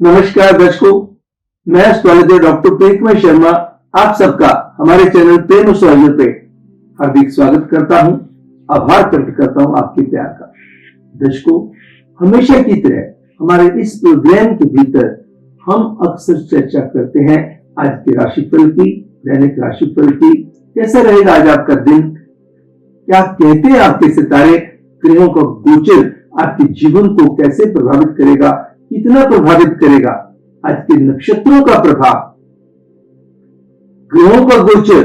नमस्कार दर्शकों, मैं एस्ट्रोलॉजर डॉक्टर प्रीतमय शर्मा आप सबका हमारे चैनल प्रेम एस्ट्रोलॉजर पे हार्दिक स्वागत करता हूं। आभार प्रकट करता हूं आपके प्यार का। दर्शकों, हमेशा की तरह हमारे इस प्रोग्राम के भीतर हम अक्सर चर्चा करते हैं आज के राशिफल की, दैनिक राशिफल की। कैसा रहेगा आज आपका दिन, क्या कहते हैं आपके सितारे, ग्रहों का गोचर आपके जीवन को कैसे प्रभावित करेगा, कितना प्रभावित करेगा, आज के नक्षत्रों का प्रभाव, ग्रहों का गोचर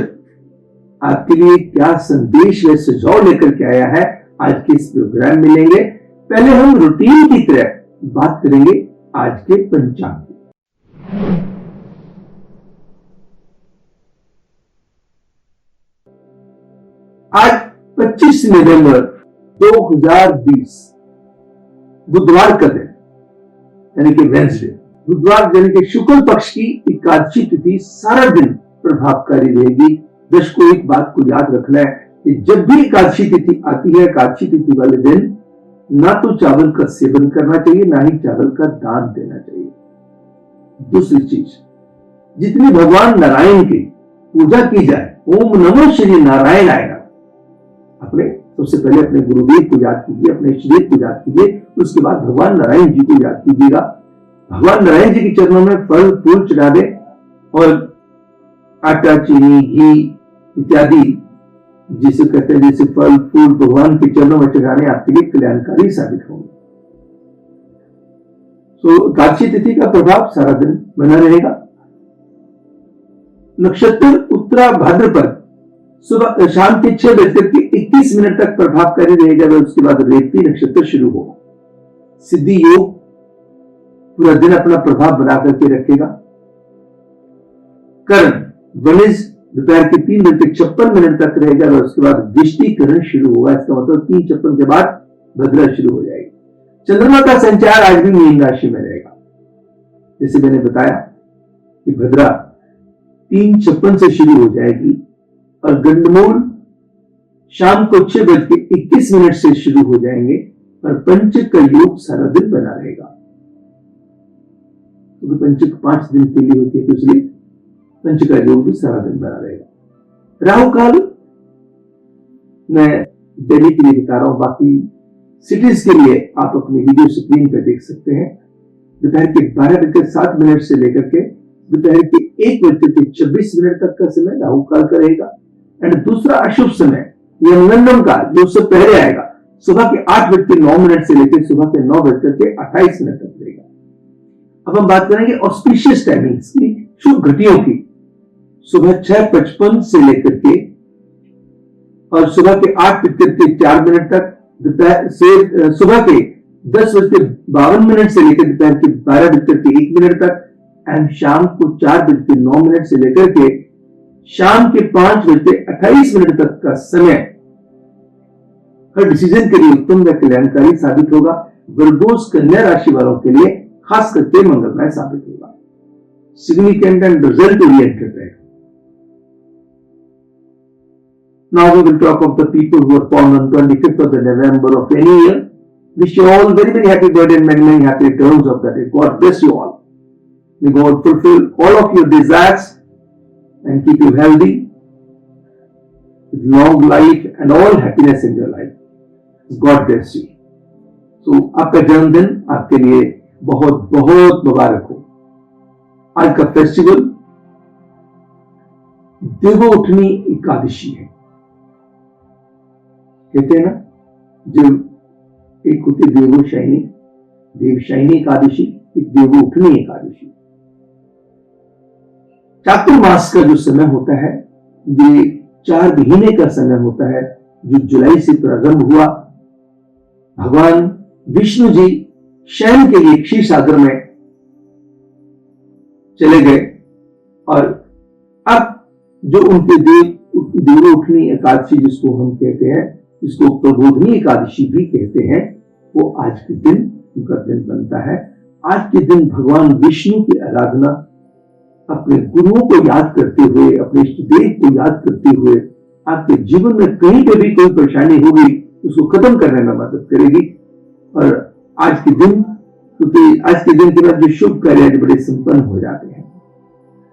आपके लिए क्या संदेश व सुझाव लेकर के आया है, आज के इस प्रोग्राम में लेंगे। पहले हम रूटीन की तरह बात करेंगे आज के पंचांग की। आज 25 नवंबर 2020 बुधवार का दिन, यानी कि वेंसडे, बुधवार यानी कि शुक्ल पक्ष की एकादशी तिथि सारा दिन प्रभावकारी रहेगी। दर्शकों, एक बात को याद रखना है कि जब भी एकादशी तिथि आती है, एकादशी तिथि वाले दिन ना तो चावल का सेवन करना चाहिए, ना ही चावल का दान देना चाहिए। दूसरी चीज, जितनी भगवान नारायण की पूजा की जाए, ओम नमो श्री नारायणाय, अपने सबसे पहले अपने गुरुदेव को याद कीजिए, अपने इष्टदेव को याद कीजिए, उसके बाद भगवान नारायण जी को याद कीजिएगा। भगवान नारायण जी के चरणों में फल फूल चढ़ा दे और आटा, चीनी, घी इत्यादि जिसे कहते हैं, जैसे फल फूल भगवान के चरणों में चढ़ाने आपके लिए कल्याणकारी साबित होंगे। तो एकादशी तिथि का प्रभाव सारा दिन बना रहेगा। नक्षत्र उत्तरा भाद्रपद सुबह शाम के 6:21 तक प्रभावकारी रहेगा। उसके बाद रेवती नक्षत्र शुरू होगा। सिद्धि योग पूरा दिन अपना प्रभाव बना करके रखेगा। कर्ण वनिज दोपहर के 3:56 तक रहेगा और उसके बाद वृष्टिकरण शुरू होगा। इसका मतलब 3:56 के बाद भद्रा शुरू हो जाएगी। चंद्रमा का संचार आज भी मीन राशि में रहेगा। जैसे मैंने बताया कि भद्रा 3:56 से शुरू हो जाएगी और गंडमूल शाम को 6:21 से शुरू हो जाएंगे और पंचक का योग सारा दिन बना रहेगा। क्योंकि पंचक 5 दिन के लिए होती है, तो इसलिए पंचक का योग भी सारा दिन बना रहेगा। राहु काल मैं दिल्ली के लिए बता रहा हूं, बाकी सिटीज के लिए आप अपनी वीडियो स्क्रीन पर देख सकते हैं। दोपहर के 12:07 से लेकर के दोपहर के 1:26 तक का समय राहु काल का रहेगा। एंड दूसरा अशुभ समय यमगंडम का जो उससे पहले आएगा, सुबह के 8:09 से लेकर सुबह के 9:28 तक रहेगा। अब हम बात करेंगे ऑस्पिशियस टाइमिंग्स की, शुभ घटियों की। सुबह 6:55 से लेकर के और सुबह के 8:04 तक, दोपहर से सुबह के 10:52 से लेकर दोपहर के 12:01 तक, एंड शाम को 4:09 से लेकर के शाम के 5:28 तक का समय हर डिसीजन के लिए उत्तम व कल्याणकारी साबित होगा। वर्गोस कन्या राशि वालों के लिए खास करके मंगलमय साबित होगा। सिग्निफिकेंट एंड रिजल्ट ओरिएंटेड रहेगा। Now we will talk of the people who are born on 25th of the November of any year. Wish you all very very happy birthday and many many happy returns of that day. God bless you all. May God fulfill all of your desires and keep you healthy with long life and all happiness in your life. God bless you. So आपका जन्मदिन आपके लिए बहुत बहुत मुबारक हो। आज का festival Devotthani Ekadashi है। कहते हैं ना, जो एक होती देवशायनी एकादशी, एक देवोत्थानी एकादशी। चातुर्मास का जो समय होता है, ये 4 महीने का समय होता है, जो जुलाई से प्रारंभ हुआ। भगवान विष्णु जी शयन के लिए क्षीर सागर में चले गए और अब जो उनके देवोत्थानी एकादशी जिसको हम कहते हैं, जिसको प्रबोधनी एकादशी भी कहते हैं, वो आज के दिन उनका दिन बनता है। आज के दिन भगवान विष्णु की आराधना अपने गुरुओं को याद करते हुए, अपने इष्टदेव को याद करते हुए, आपके जीवन में कहीं पे भी कोई परेशानी होगी उसको खत्म करने में मदद करेगी। और आज के दिन क्योंकि आज के दिन के बाद जो शुभ कार्य बड़े संपन्न हो जाते हैं।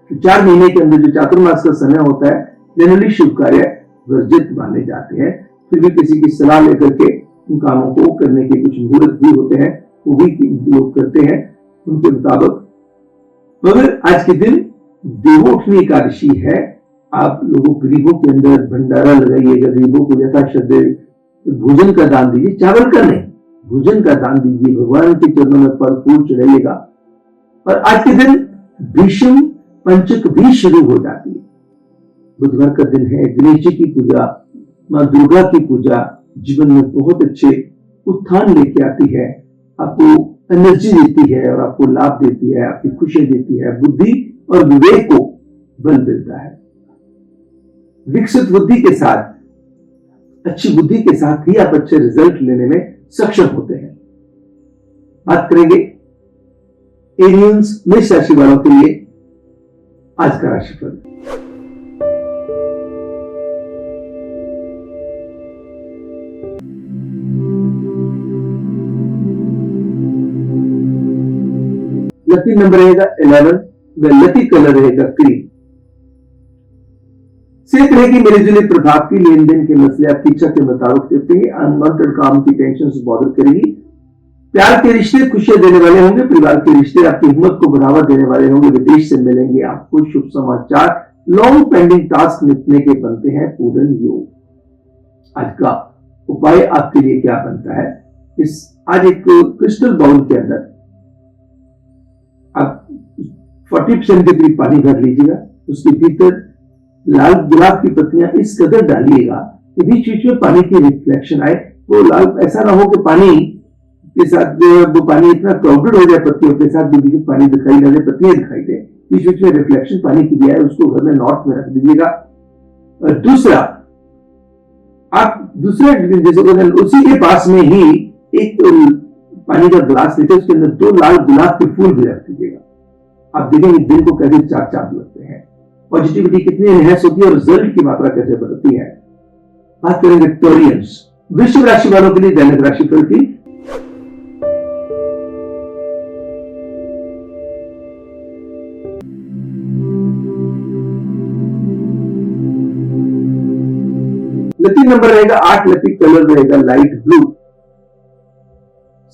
तो 4 महीने के अंदर जो चातुर्मास का समय होता है, जनरली शुभ कार्य वर्जित माने जाते हैं। फिर भी किसी की सलाह लेकर के उन कामों को करने के कुछ मुहूर्त भी होते हैं, वो भी लोग करते हैं उनके मुताबिक। मगर आज के दिन देवोत्थनी एकादशी है। आप लोगों गरीबों के अंदर भंडारा लगाइएगा, गरीबों को यथाशक्ति भोजन का दान दीजिए, चावल का नहीं, भोजन का दान दीजिए, भगवान के चरणों में फल फूल चढ़ाइएगा। और आज के दिन भीष्म पंचक भी शुरू हो जाती है। बुधवार का दिन है, गणेश जी की पूजा, माँ दुर्गा की पूजा जीवन में बहुत अच्छे उत्थान लेके आती है, आपको एनर्जी देती है और आपको लाभ देती है, आपकी खुशी देती है, बुद्धि और विवेक को बल मिलता है। विकसित बुद्धि के साथ, अच्छी बुद्धि के साथ ही आप अच्छे रिजल्ट लेने में सक्षम होते हैं। बात करेंगे एरियंस मेष राशि वालों के लिए आज का राशिफल। लकी नंबर रहेगा 11 व लकी कलर रहेगा क्रीम। सेहत रहेगी मेरे जुले प्रभाव की, लेन देन के मसले आपकी इच्छा के मुताबिक देखेंगे, अनवांटेड काम की टेंशन से बॉदर करेगी। प्यार के रिश्ते खुशियां देने वाले होंगे, परिवार के रिश्ते आपकी हिम्मत को बढ़ावा देने वाले होंगे, विदेश से मिलेंगे आपको शुभ समाचार, लॉन्ग पेंडिंग टास्क निपटने के बनते हैं पूर्ण योग। आज का उपाय आपके लिए क्या बनता है? आज एक क्रिस्टल बाउल के अंदर आप 40% के करीब पानी भर लीजिएगा, उसके भीतर लाल गुलाब की पत्तियां इस कदर डालिएगा कि बीच बीच में पानी की रिफ्लेक्शन आए। वो लाल ऐसा ना हो कि पानी के साथ जो है वो पानी इतना क्राउडेड हो जाए, पत्तियों के साथ बीच में पानी दिखाई ना दे, पत्तियां दिखाई दे, बीच बीच में रिफ्लेक्शन पानी की दिया है, उसको घर में नॉर्थ में रख दीजिएगा। और दूसरा, आप दूसरे जैसे उसी के पास में ही एक पानी का ग्लास लेते उसके अंदर 2 लाल गुलाब के फूल भी रख दीजिएगा। आप देखेंगे दिन को कैसे चाक लगते हैं, पॉजिटिविटी कितनी एनहेंस होती है और रिजल्ट की मात्रा कैसे बढ़ती है। बात करेंगे टॉरियंस, वृश्चिक राशि वालों के लिए दैनिक राशिफल की। लकी नंबर रहेगा 8, लकी कलर रहेगा लाइट ब्लू।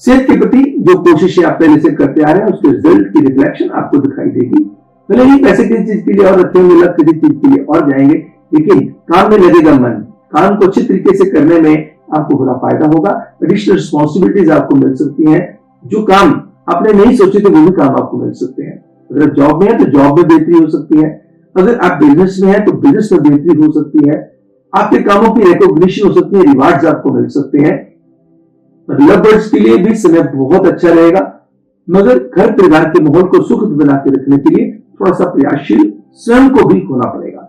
सेहत के प्रति जो कोशिशें आप पहले से करते आ रहे हैं उसके रिजल्ट की रिफ्लेक्शन आपको दिखाई देगी। भले ही पैसे किसी चीज के लिए और रखे होंगे, लग किसी चीज के लिए और जाएंगे, लेकिन काम में लगेगा मन, काम को अच्छे तरीके से करने में आपको बड़ा फायदा होगा। एडिशनल रिस्पॉन्सिबिलिटीज आपको मिल सकती हैं, जो काम आपने नहीं सोचे थे वो भी काम आपको मिल सकते हैं। अगर जॉब में है तो जॉब में बेहतरी हो सकती है, अगर आप बिजनेस में है तो बिजनेस में बेहतरी हो सकती है, आपके कामों की रिकॉग्निशन हो सकती है, रिवार्ड्स आपको मिल सकते हैं। लव बर्ड्स के लिए भी समय बहुत अच्छा रहेगा, मगर घर परिवार के माहौल को सुखद बना के रखने के लिए थोड़ा सा प्रयासशील स्वयं को भी होना पड़ेगा।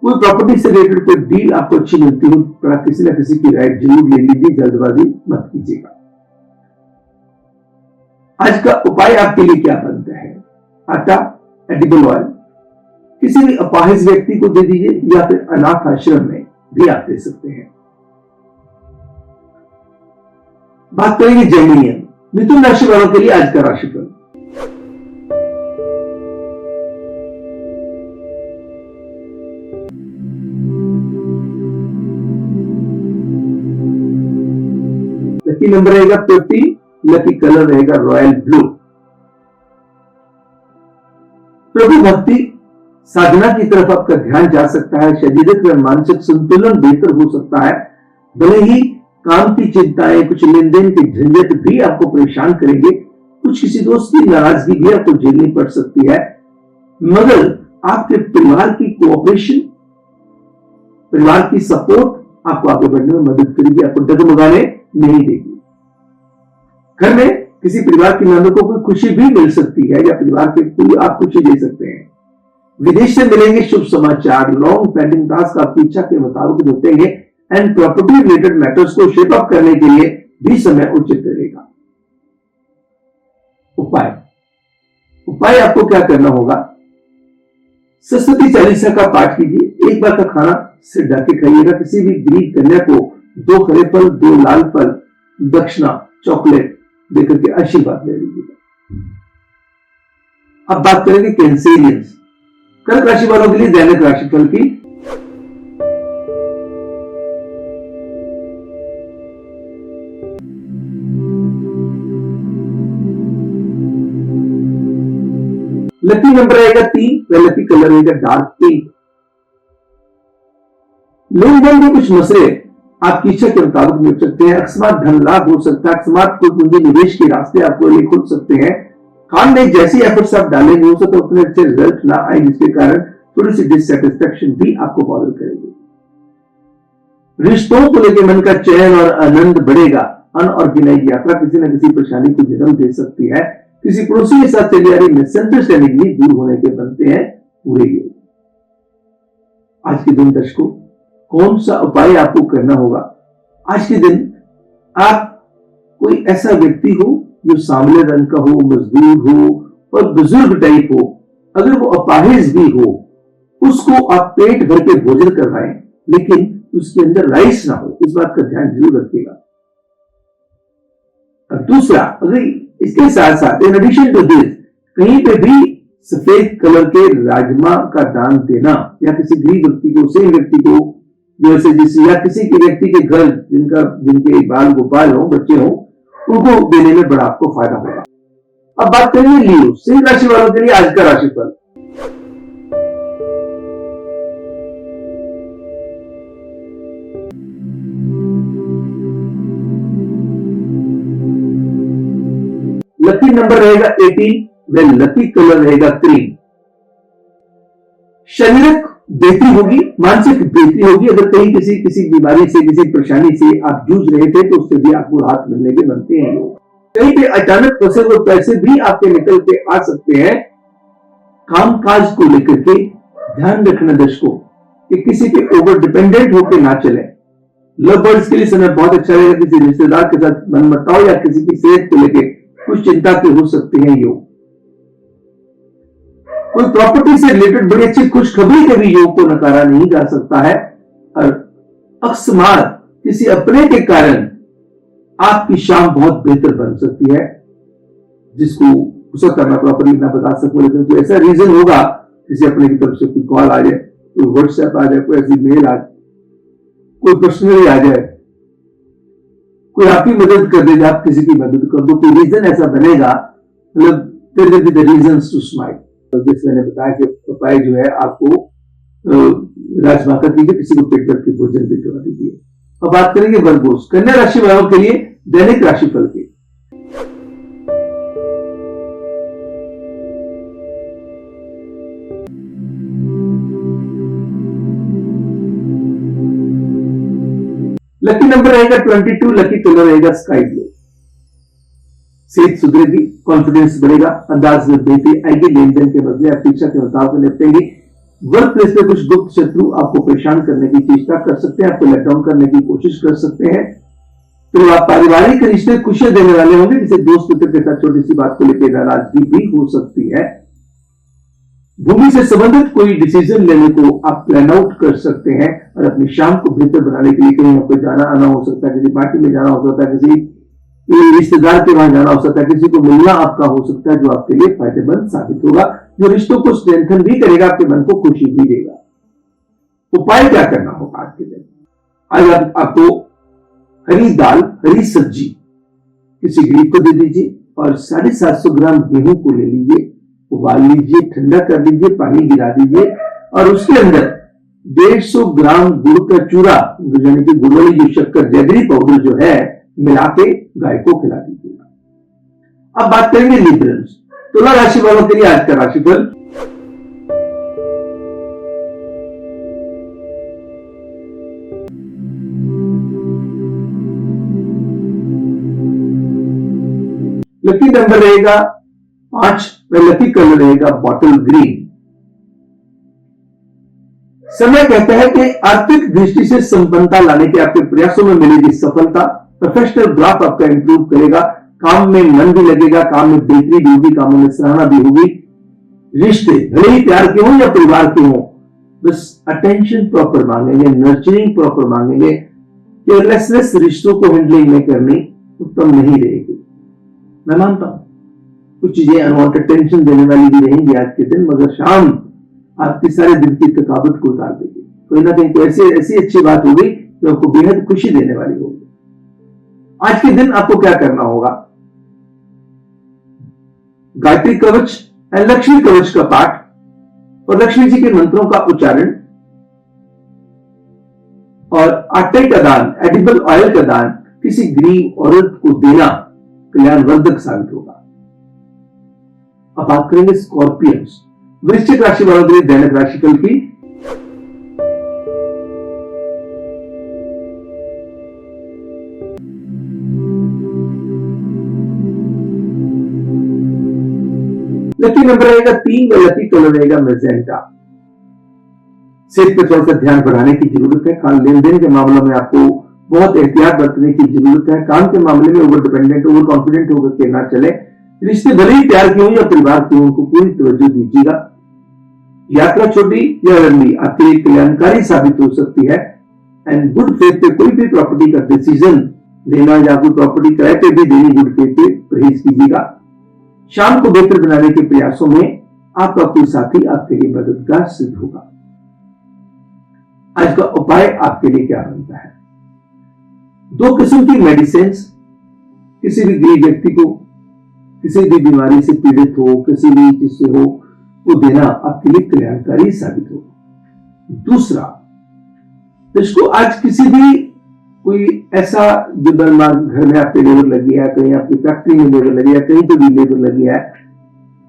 कोई प्रॉपर्टी से रिलेटेड कोई डील आपको अच्छी मिलती हो, किसी न किसी की राय जरूर ले लीजिए, जल्दबाजी मत कीजिएगा। आज का उपाय आपके लिए क्या बनता है? आटा, एडिबल ऑयल किसी भी अपाहिज व्यक्ति को दे दीजिए या फिर अनाथ आश्रम में भी आप दे सकते हैं। बात करेंगे जेमिनियन, मिथुन राशि वालों के लिए आज का राशिफल। लकी नंबर रहेगा 50, लकी कलर रहेगा रॉयल ब्लू। प्रभु भक्ति साधना की तरफ आपका ध्यान जा सकता है, शारीरिक व मानसिक संतुलन बेहतर हो सकता है। भले ही काम की चिंताएं, कुछ लेन देन की झंझट भी आपको परेशान करेंगे, कुछ किसी दोस्त की नाराजगी भी आपको झेलनी पड़ सकती है, मगर आपके परिवार की कोऑपरेशन, परिवार की सपोर्ट आपको आगे बढ़ने में मदद करेगी, आपको डगमगाने नहीं देगी। घर में किसी परिवार के मेंबर को कोई खुशी भी मिल सकती है या परिवार के कोई आप खुशी दे सकते हैं। विदेश से मिलेंगे शुभ समाचार, लॉन्ग पेंडिंग टास्क आपकी इच्छा के मुताबिक निपटेंगे एंड प्रॉपर्टी रिलेटेड मैटर्स को शेप अप करने के लिए भी समय उचित रहेगा। उपाय आपको क्या करना होगा? सरस्वती चालीसा का पाठ कीजिए, एक बार का खाना सिर ढक के खाइएगा। किसी भी गरीब कन्या को 2 हरे फल, 2 लाल फल दक्षिणा चॉकलेट देकर के आशीर्वाद ले लीजिएगा। अब बात करेंगे कैंसेरियंस, कर्क राशि वालों के लिए दैनिक राशिफल की। लकी नंबर रहेगा 3 व लकी कलर रहेगा डार्क पिंक। लेन देन में कुछ मसले आपकी इच्छा के मुताबिक मिल सकते हैं। अकस्मात धन लाभ हो सकता है, अकस्मात कोई पूंजी निवेश के रास्ते आपको लिए खुल सकते हैं। काम में जैसी एफर्ट्स आप डालेंगे हो सकता है उतने अच्छे रिजल्ट ना आए, जिसके कारण थोड़ी सी डिससेटिस्फैक्शन भी आपको बॉदर करेगी। रिश्तों को लेकर मन का चैन और आनंद बढ़ेगा। अनऑर्गेनाइज यात्रा किसी न किसी परेशानी को जन्म दे सकती है। किसी पड़ोसी के साथ चली आ रही मिसअंडरस्टैंडिंग भी दूर होने के बनते हैं पूरे योग। आज के दिन दर्शकों, कौन सा उपाय आपको करना होगा? आज के दिन आप कोई ऐसा व्यक्ति हो जो सांवले रंग का हो, मजदूर हो और बुजुर्ग टाइप हो, अगर वो अपाहिज भी हो, उसको आप पेट भर के भोजन करवाएं, लेकिन उसके अंदर राइस ना हो, इस बात का ध्यान जरूर रखिएगा। और दूसरा, अगर इसके साथ साथ इन एडिशन टू दिस कहीं पे भी सफेद कलर के राजमा का दान देना, या किसी गरीब व्यक्ति को, सेम व्यक्ति को, जैसे जिस या किसी के व्यक्ति के घर जिनके बाल गोपाल हो, बच्चे हो, उनको देने में बड़ा आपको फायदा होगा। अब बात करेंगे लियो, सिंह राशि वालों के लिए आज का राशिफल। लकी नंबर रहेगा 18 व लकी कलर रहेगा क्रीम। शारीरिक बेहतरी होगी, मानसिक बेहतरी होगी। अगर कहीं किसी बीमारी से, किसी परेशानी से आप जूझ रहे थे तो उससे भी आपको राहत मिलने के बनते हैं लोग। कहीं पे अचानक फंसे हुए पैसे भी आपके निकल के आ सकते हैं। कामकाज को लेकर के ध्यान रखना दर्शकों कि किसी के ओवर डिपेंडेंट होकर ना चले। लव बर्ड्स के लिए समय बहुत अच्छा रहेगा। किसी रिश्तेदार के साथ मनमुटाव या किसी की सेहत को लेकर कुछ चिंता के हो सकते हैं योग। कोई प्रॉपर्टी से रिलेटेड बड़ी अच्छी खुशखबरी के भी योग को नकारा नहीं जा सकता है। और अकस्मात किसी अपने के कारण आपकी शाम बहुत बेहतर बन सकती है, जिसको हो सकता है मैं प्रॉपर्ली ना बता सकूं, लेकिन कोई ऐसा रीजन होगा, किसी अपने की तरफ से कोई कॉल आ जाए, कोई व्हाट्सएप आ जाए, कोई ऐसी मेल आ जाए, कोई पर्सनली आ जाए, कोई आपकी मदद कर देगा, आप किसी की मदद कर दो, कोई रीजन ऐसा बनेगा, मतलब there will be the reasons to smile. जैसे मैंने बताया कि उपाय जो है आपको राजमा का कीजिए, किसी को पेट भर के भोजन भी करवा दीजिए। अब बात करेंगे वर्गोस, कन्या राशि वालों के लिए दैनिक राशिफल की। लकी नंबर रहेगा 22, लकी कलर रहेगा स्काई ब्लू। सेहत सुधरेगी, कॉन्फिडेंस बढ़ेगा, अंदाज में बेहतरी आएगी, लेन देन के बदले अपेक्षा के मुताबिक निपटेंगे। वर्क प्लेस में कुछ गुप्त शत्रु आपको परेशान करने की चेष्टा कर सकते हैं, आपको लेट डाउन करने की कोशिश कर सकते हैं। तो आप पारिवारिक रिश्ते खुशियां देने वाले होंगे, जिसे दोस्त मित्र के साथ छोटी सी बात को लेकर नाराजगी भी हो सकती है। भूमि से संबंधित कोई डिसीजन लेने को आप प्लान आउट कर सकते हैं और अपनी शाम को बेहतर बनाने के लिए कहीं आपको जाना आना हो सकता है, किसी पार्टी में जाना हो सकता है, किसी रिश्तेदार के वहां जाना हो सकता है, किसी को मिलना आपका हो सकता है, जो आपके लिए फायदेमंद साबित होगा, जो रिश्तों को स्ट्रेंथन भी करेगा, आपके मन को खुशी भी देगा। उपाय क्या करना होगा आज के दिन? आज आपको हरी दाल, हरी सब्जी किसी गरीब को दे दीजिए और 750 ग्राम गेहूं को ले लीजिए, उबाल लीजिए, ठंडा कर लीजिए, पानी गिरा दीजिए और उसके अंदर 150 ग्राम गुड़ का चूरा, यानी कि गुड़ वाली जो शक्कर, जैगरी पाउडर जो है, मिला के गाय को खिला दीजिएगा। अब बात करेंगे लिबरल्स, तुला राशि वालों के लिए आज का राशिफल। लकी नंबर रहेगा 5 व लकी कलर रहेगा बॉटल ग्रीन। समय कहता है कि आर्थिक दृष्टि से संपन्नता लाने के आपके प्रयासों में मिलेगी सफलता। प्रोफेशनल ग्राफ आपका इंप्रूव करेगा, काम में मन भी लगेगा, काम में बेहतरी भी होगी, कामों में सराहना भी होगी। रिश्ते भले ही प्यार के हों या परिवार के हों, बस अटेंशन प्रॉपर मांगेंगे, नर्चरिंग प्रॉपर मांगेंगे। केयरलेसनेस रिश्तों को हैंडलिंग में करनी उत्तम नहीं रहेगी। मैं मानता हूं कुछ चीजें अनवांटेड टेंशन देने वाली भी रहेंगी आज के दिन, मगर शाम आपकी सारे दिन की थकावट को उतार देगी। कोई ना कहीं ऐसी अच्छी बात होगी जो आपको बेहद खुशी देने वाली होगी। आज के दिन आपको क्या करना होगा? गायत्री कवच एंड लक्ष्मी कवच का पाठ और लक्ष्मी जी के मंत्रों का उच्चारण और आटे का दान, एडिबल ऑयल का दान किसी गरीब औरत को देना कल्याणवर्धक साबित होगा। अब बात करेंगे स्कॉर्पियंस, वृश्चिक राशि वालों के लिए दैनिक राशिफल की। लकी नंबर रहेगा 3 व लकी कलर रहेगा मैजेंटा। सेहत पे थोड़ा सा ध्यान बढ़ाने की जरूरत है। काम लेन देन के मामलों में आपको बहुत एहतियात बरतने की जरूरत है। काम के मामले में ओवर डिपेंडेंट, ओवर कॉन्फिडेंट होकर के ना चले। रिश्ते भले ही प्यार के हों या परिवार के हों, उनको पूरी तवज्जो दीजिएगा। यात्रा छोटी या लंबी आपके लिए कल्याणकारी साबित हो सकती है। एंड गुड फेथ पे कोई भी प्रॉपर्टी का डिसीजन लेना या कोई प्रॉपर्टी किराए पे भी देनी, गुड फेथ पे परहेज कीजिएगा। शाम को बेहतर बनाने के प्रयासों में आपका कोई साथी आपके लिए मददगार सिद्ध होगा। आज का उपाय आपके लिए क्या बनता है? 2 किस्म की मेडिसिन किसी भी गरीब व्यक्ति को किसी भी बीमारी से पीड़ित हो, किसी भी चीज से हो, वो देना आपके लिए कल्याणकारी साबित होगा। दूसरा, जिसको आज किसी भी कोई ऐसा घर में आपके लेबर लगी है, कहीं आपकी फैक्ट्री में लेबर लगी है, कहीं पे भी लेबर लगी है,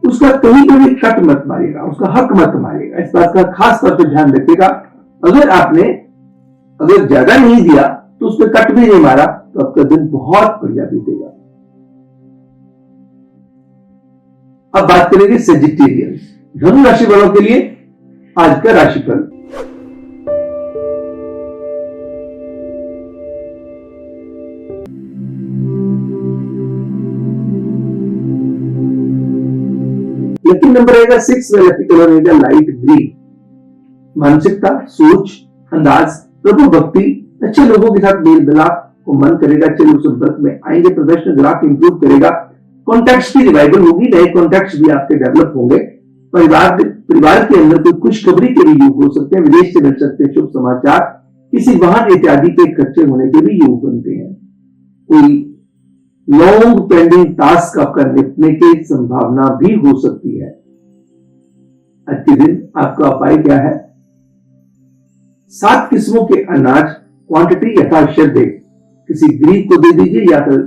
उसका कहीं पर भी कट मत मारिएगा, उसका हक मत मारिएगा। इस बात का खास तौर पर ध्यान रखिएगा। अगर ज्यादा नहीं दिया तो उस पर कट भी नहीं मारा तो आपका दिन बहुत बढ़िया बीतेगा। अब बात करेंगे सेजिटेरियंस, धनु राशि वालों के लिए आज का राशिफल। लकी नंबर रहेगा 6 व लकी कलर रहेगा लाइट ग्रीन। मानसिकता, सोच, अंदाज, प्रभु भक्ति, अच्छे लोगों के साथ मेल मिलाप को मन करेगा, अच्छे लोग संपर्क में आएंगे, प्रोफेशनल ग्राफ इंप्रूव करेगा, कॉन्टैक्ट्स की रिवाइवल होगी, नए कॉन्टैक्ट्स भी आपके डेवलप होंगे। परिवार के अंदर कोई खुशखबरी के भी योग हो सकते हैं, विदेश से मिल सकते हैं शुभ समाचार, किसी वाहन इत्यादि के खर्चे होने के भी योग बनते हैं। कोई लॉन्ग पेंडिंग टास्क आपका निपटने की संभावना भी हो सकती है। आज के दिन आपका उपाय क्या है? 7 किस्मों के अनाज क्वांटिटी यथाशक्ति किसी गरीब को दे दीजिए या फिर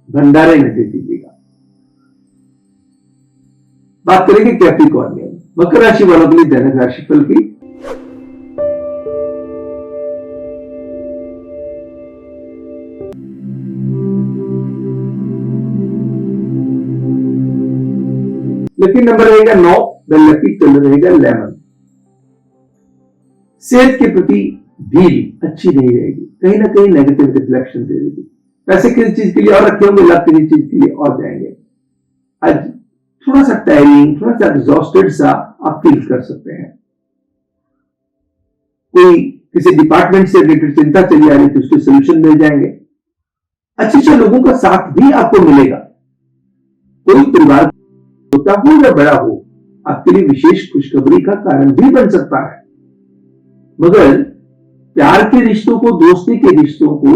भंडारे में दे दीजिएगा। बात करेंगे कैप्रिकॉर्नियन, मकर राशि वालों के लिए दैनिक राशिफल की। लकी नंबर रहेगा 9 व लकी कलर रहेगा लेमन। सेहत के प्रति डील अच्छी नहीं रहेगी, कहीं ना कहीं नेगेटिव रिफ्लेक्शन दे देगी। पैसे किसी चीज के लिए और रखे होंगे, लाभ किसी चीज के लिए और जाएंगे। आज थोड़ा सा टायरिंग, थोड़ा सा एग्जॉस्टेड सा आप फील कर सकते हैं। कोई किसी डिपार्टमेंट से रिलेटेड चिंता चली आ रही थी, उसके सोल्यूशन मिल जाएंगे। अच्छे लोगों का साथ भी आपको मिलेगा। कोई परिवार छोटा हो या बड़ा हो, आपके लिए विशेष खुशखबरी का कारण भी बन सकता है। मगर प्यार के रिश्तों को, दोस्ती के रिश्तों को,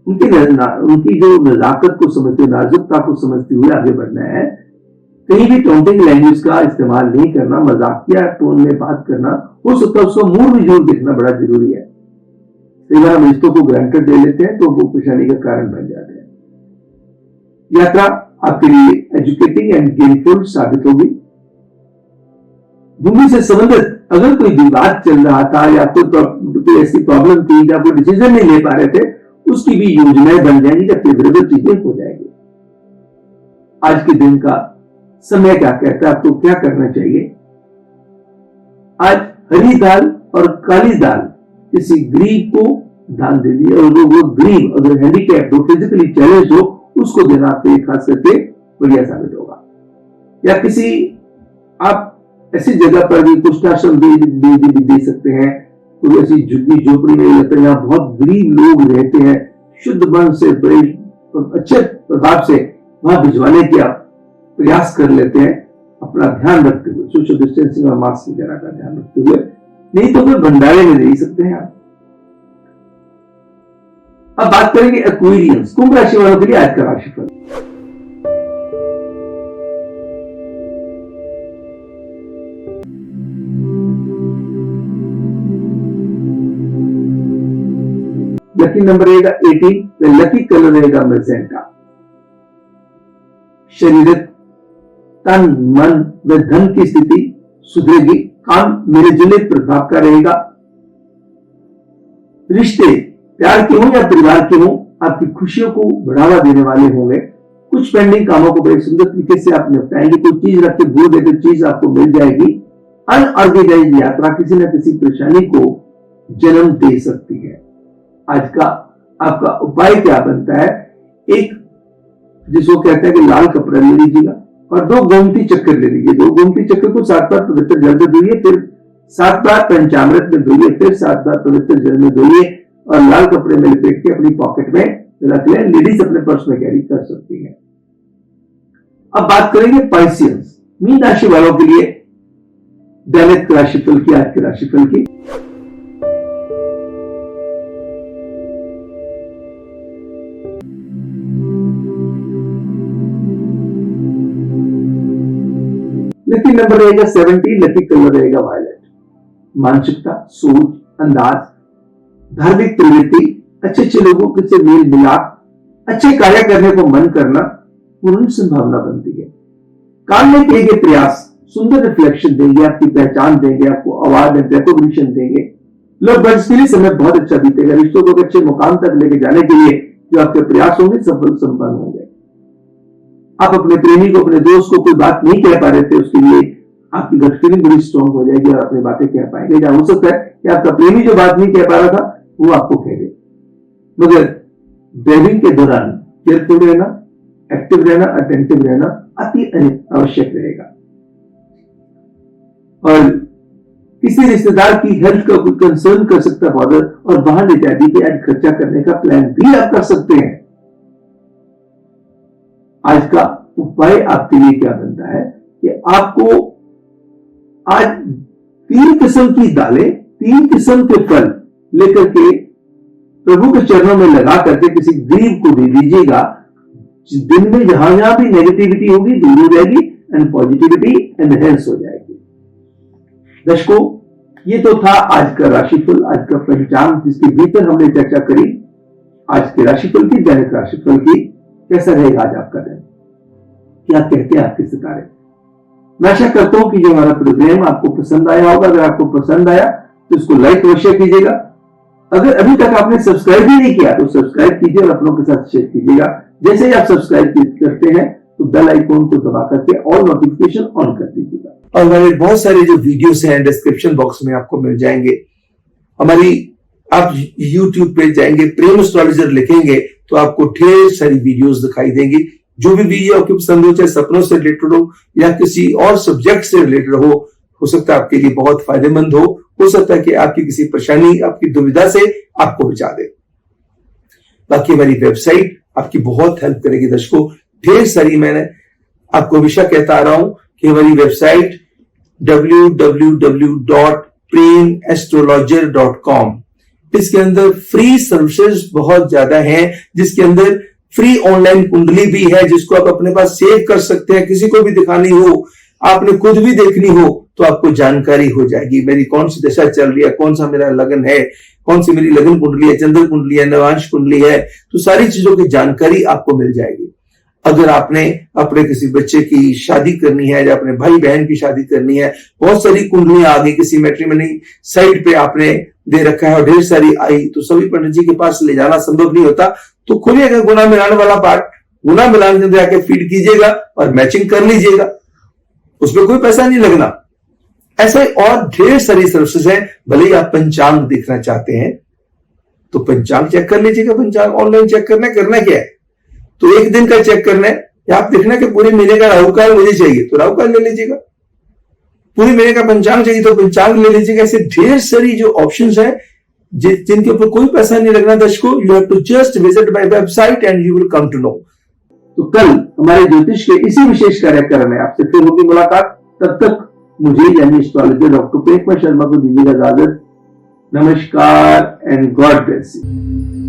उनकी जो नजाकत को समझते, नाजुकता को समझते हुए आगे बढ़ना है। कहीं भी टॉन्टिंग लैंग्वेज का इस्तेमाल नहीं करना, मजाकिया टोन में बात करना, हो सकता है उसको मुंह में जोर देखना बड़ा जरूरी है। कई बार हम रिश्तों को ग्रांटेड दे लेते हैं तो वो परेशानी का कारण बन जाते हैं। यात्रा आपके लिए एजुकेटिंग एंड गेनफुल साबित होगी। भूमि से संबंधित अगर कोई विवाद चल रहा था या कोई ऐसी प्रॉब्लम थी या कोई डिसीजन नहीं ले पा रहे थे, उसकी भी योजनाएं बन जाएंगी या फेवरेबल चीजें हो जाएंगी। आज के दिन का समय क्या कहता है, आपको क्या करना चाहिए? आज हरी दाल और काली दाल किसी गरीब को दान दे दिए, और वो गरीब अगर हैंडीकैप हो, फिजिकली चैलेंज हो, उसको देना आपके लिए खास करके बढ़िया साबित होगा। या किसी आप ऐसी जगह पर भी कुष्ठाश्रम दे सकते हैं। कोई ऐसी झुग्गी झोपड़ी में रहते हैं, बहुत गरीब लोग रहते हैं, शुद्ध मन से बड़े अच्छे प्रभाव से वहां भिजवाने की आप प्रयास कर लेते हैं, अपना ध्यान रखते हुए, सोशल डिस्टेंसिंग और मास्क वगैरह का ध्यान रखते हुए। नहीं तो फिर भंडारे में दे सकते हैं आप। अब बात करेंगे एक्वेरियंस, कुंभ राशि वालों के लिए आज का राशिफल। लकी नंबर रहेगा 18, लकी कलर रहेगा मैजेंटा। शारीरिक तन, मन व धन की स्थिति सुधरेगी, काम मिले जुले प्रभाव का रहेगा। रिश्ते प्यार के हों या परिवार के हों, आपकी खुशियों को बढ़ावा देने वाले होंगे। कुछ पेंडिंग कामों को बड़े सुंदर तरीके से आप निपटाएंगे। कोई चीज रख के भूल गए तो चीज आपको मिल जाएगी। अनऑर्गेनाइज यात्रा किसी न किसी परेशानी को जन्म दे सकती है। आज का आपका उपाय क्या बनता है? एक जिसको कहते हैं कि लाल कपड़ा ले लीजिएगा और 2 गोमती चक्कर ले लीजिए। 2 गोमती चक्कर को 7 बार पवित्र जल में धोइए, फिर 7 बार पंचामृत में धोइए, फिर 7 बार पवित्र जल में धोइए और लाल कपड़े में लपेट के अपनी पॉकेट में रख लें। लेडीज अपने पर्स में कैरी कर सकती है। अब बात करेंगे पाइसियंस, मीन राशि वालों के लिए दैनिक राशिफल की, आज के राशिफल की। लकी नंबर रहेगा 70, लकी कलर रहेगा वायलेट। मानसिकता, सोच, अंदाज, धार्मिक प्रवृत्ति, अच्छे अच्छे लोगों से मेल मिलाप, अच्छे कार्य करने को मन करना, पूर्ण संभावना बनती है। काम में किए गए प्रयास सुंदर रिफ्लेक्शन देंगे, आपकी पहचान देंगे, आपको अवार्ड एंड रिकॉग्निशन देंगे। लव बर्ड्स के लिए समय बहुत अच्छा बीतेगा। रिश्तों को अच्छे मुकाम तक लेके जाने के लिए जो आपके प्रयास होंगे सफल संपन्न होंगे। आप अपने प्रेमी को, अपने दोस्त को कोई बात नहीं कह पा रहे थे, उसके लिए आपकी गट फीलिंग बड़ी स्ट्रॉन्ग हो जाएगी और अपनी बातें कह पाएंगे। या हो सकता है कि आपका प्रेमी जो बात नहीं कह पा रहा था वो आपको कह दे। मगर ड्राइविंग के दौरान केयरफुल रहना, एक्टिव रहना, अटेंटिव रहना अति आवश्यक रहेगा। और किसी रिश्तेदार की हेल्थ का कोई कंसर्न कर सकता फादर और बाहर ले जाने के आज खर्चा करने का प्लान भी आप कर सकते हैं। आज का उपाय आपके लिए क्या बनता है कि आपको आज 3 किस्म की दालें, 3 किस्म के फल लेकर के प्रभु के चरणों में लगा करके किसी गरीब को दे दीजिएगा। दिन में जहां जहां भी नेगेटिविटी होगी दूर हो जाएगी एंड पॉजिटिविटी एनहेंस हो जाएगी। दर्शकों, ये तो था आज का राशिफल, आज का पंचांग, जिसके भीतर हमने चर्चा करी आज के राशिफल की, दैनिक राशिफल की। कैसा रहेगा आज आपका दिन? क्या कहते हैं आपके सितारे? मैं आशा करता हूं कि जो हमारा प्रोग्राम आपको पसंद आया होगा। अगर आपको पसंद आया तो इसको लाइक अवश्य कीजिएगा। अगर अभी तक आपने सब्सक्राइब भी नहीं किया तो सब्सक्राइब कीजिए और अपनों के साथ शेयर कीजिएगा। जैसे ही आप सब्सक्राइब करते हैं तो बेल आइकन को दबा करके ऑल नोटिफिकेशन ऑन कर दीजिएगा। और हमारे बहुत सारे जो वीडियोस हैं डिस्क्रिप्शन बॉक्स में आपको मिल जाएंगे। हमारी आप YouTube पे जाएंगे, प्रेम एस्ट्रोलॉजर लिखेंगे तो आपको ढेर सारी वीडियोस दिखाई देंगी। जो भी वीडियो आपको पसंद हो, चाहे सपनों से रिलेटेड हो या किसी और सब्जेक्ट से रिलेटेड हो सकता है आपके लिए बहुत फायदेमंद हो सकता है कि आपकी किसी परेशानी, आपकी दुविधा से आपको बचा दे। बाकी हमारी वेबसाइट आपकी बहुत हेल्प करेगी दर्शकों। ढेर सारी, मैंने आपको हमेशा कहता आ रहा हूं कि हमारी वेबसाइट www.premastrologer.com, इसके अंदर फ्री सर्विसेज बहुत ज्यादा हैं, जिसके अंदर फ्री ऑनलाइन कुंडली भी है जिसको आप अपने पास सेव कर सकते हैं। किसी को भी दिखानी हो, आपने खुद भी देखनी हो तो आपको जानकारी हो जाएगी। मेरी कौन सी दशा चल रही है, कौन सा मेरा लगन है, कौन सी मेरी लगन कुंडली है, चंद्र कुंडली है, नवांश कुंडली है, तो सारी चीजों की जानकारी आपको मिल जाएगी। अगर आपने अपने किसी बच्चे की शादी करनी है या अपने भाई बहन की शादी करनी है, बहुत सारी कुंडलियां आ गई, किसी मैट्रिमनी साइट पे आपने दे रखा है और ढेर सारी आई, तो सभी पंडित जी के पास ले जाना संभव नहीं होता। तो खोलिएगा गुना मिलान वाला पार्ट, गुना मिलान के अंदर आके फीड कीजिएगा और मैचिंग कर लीजिएगा, उसमें कोई पैसा नहीं लगना। ऐसे और ढेर सारी सर्विसेज हैं। भले ही आप पंचांग देखना चाहते हैं तो पंचांग चेक कर लीजिएगा। पंचांग ऑनलाइन चेक करना क्या है? तो एक दिन का चेक करना है या आप देखना कि पूरे महीने का राहुकाल मुझे चाहिए तो राहुकाल ले लीजिएगा, पूरे महीने का पंचांग चाहिए तो पंचांग ले लीजिएगा। ऐसे ढेर सारी जो ऑप्शंस हैं जिनके ऊपर कोई पैसा नहीं लगना दर्शकों, you have to just visit my website and you will come to know. तो कल हमारे ज्योतिष के इसी विशेष कार्यक्रम में आपसे फिर होगी मुलाकात। तब तक मुझे यानी एस्ट्रोलॉजर डॉक्टर प्रेमचंद शर्मा को दीजिएगा इजाजत। नमस्कार एंड गॉड ब्लेस यू।